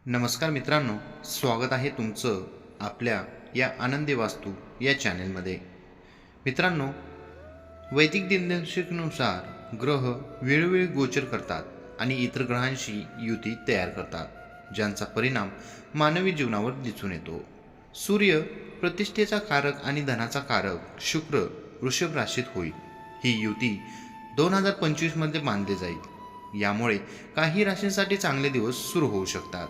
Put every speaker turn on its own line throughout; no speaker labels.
नमस्कार मित्रांनो, स्वागत आहे तुमचं आपल्या या आनंदी वास्तू या चॅनेलमध्ये. मित्रांनो, वैदिक दिनदर्शिकेनुसार ग्रह वेळोवेळी गोचर करतात आणि इतर ग्रहांशी युती तयार करतात, ज्यांचा परिणाम मानवी जीवनावर दिसून येतो. सूर्य प्रतिष्ठेचा कारक आणि धनाचा कारक शुक्र वृषभ राशीत होईल. ही युती 2025 मध्ये मानली जाईल. यामुळे काही राशींसाठी चांगले दिवस सुरू होऊ शकतात.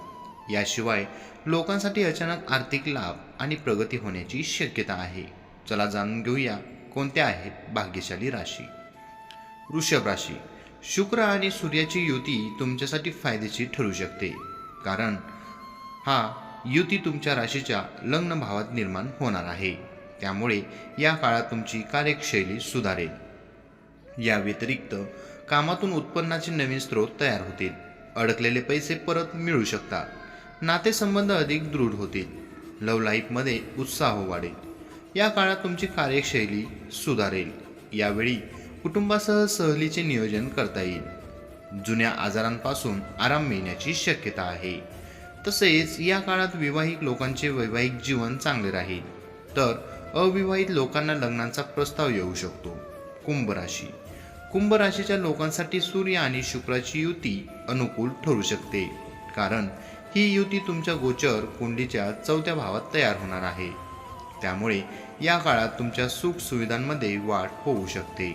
याशिवाय लोकांसाठी अचानक आर्थिक लाभ आणि प्रगती होण्याची शक्यता आहे. चला जाणून घेऊया कोणत्या आहेत भाग्यशाली राशी. वृषभ राशी. शुक्र आणि सूर्याची युती तुमच्यासाठी फायदेशीर ठरू शकते, कारण हा युती तुमच्या राशीच्या लग्न भावात निर्माण होणार आहे. त्यामुळे या काळात तुमची कार्यशैली सुधारेल. या व्यतिरिक्त कामातून उत्पन्नाचे नवीन स्रोत तयार होतील. अडकलेले पैसे परत मिळू शकतात. नातेसंबंध अधिक दृढ होतील. लव्ह लाईफमध्ये उत्साह वाढेल. या काळात तुमची कार्यशैली सुधारेल. यावेळी कुटुंबासह सहलीचे नियोजन करता येईल. जुन्या आजारांपासून आराम मिळण्याची शक्यता आहे. तसेच या काळात विवाहित लोकांचे वैवाहिक जीवन चांगले राहील, तर अविवाहित लोकांना लग्नाचा प्रस्ताव येऊ शकतो. कुंभ राशी. कुंभ राशीच्या लोकांसाठी सूर्य आणि शुक्राची युती अनुकूल ठरू शकते, कारण ही युती तुमच्या गोचर कुंडलीच्या 4थ्या भावात तयार होणार आहे. त्यामुळे या काळात तुमच्या सुख सुविधांमध्ये वाढ होऊ शकते.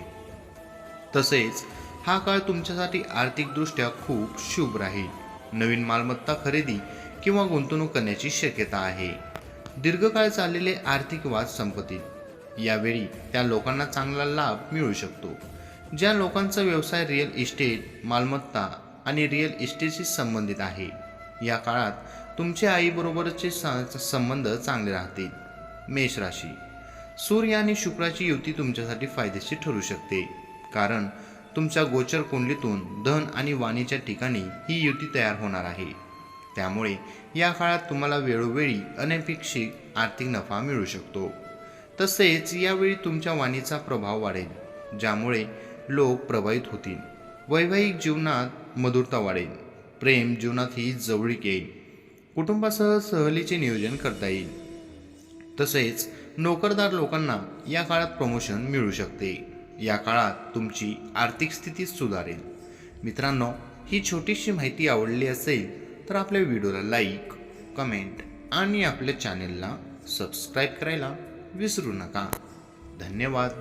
तसेच हा काळ तुमच्यासाठी आर्थिकदृष्ट्या खूप शुभ राहील. नवीन मालमत्ता खरेदी किंवा गुंतवणूक करण्याची शक्यता आहे. दीर्घकाळ चाललेले आर्थिक वाद संपतील. यावेळी त्या लोकांना चांगला लाभ मिळू शकतो, ज्या लोकांचा व्यवसाय रिअल इस्टेट, मालमत्ता आणि रिअल इस्टेटशी संबंधित आहे. या काळात तुमच्या आईबरोबरचे संबंध चांगले राहतील. मेष राशी. सूर्य आणि शुक्राची युती तुमच्यासाठी फायदेशीर ठरू शकते, कारण तुमच्या गोचर कुंडलीतून धन आणि वाणीच्या ठिकाणी ही युती तयार होणार आहे. त्यामुळे या काळात तुम्हाला वेळोवेळी अनपेक्षित आर्थिक नफा मिळू शकतो. तसेच यावेळी तुमच्या वाणीचा प्रभाव वाढेल, ज्यामुळे लोक प्रभावित होतील. वैवाहिक जीवनात मधुरता वाढेल. प्रेम जीवनातही जवळीक येईल. कुटुंबासह सहलीचे नियोजन करता येईल. तसेच नोकरदार लोकांना या काळात प्रमोशन मिळू शकते. या काळात तुमची आर्थिक स्थिती सुधारेल. मित्रांनो, ही छोटीशी माहिती आवडली असेल तर आपल्या व्हिडिओला लाईक, कमेंट आणि आपल्या चॅनेलला सबस्क्राईब करायला विसरू नका. धन्यवाद.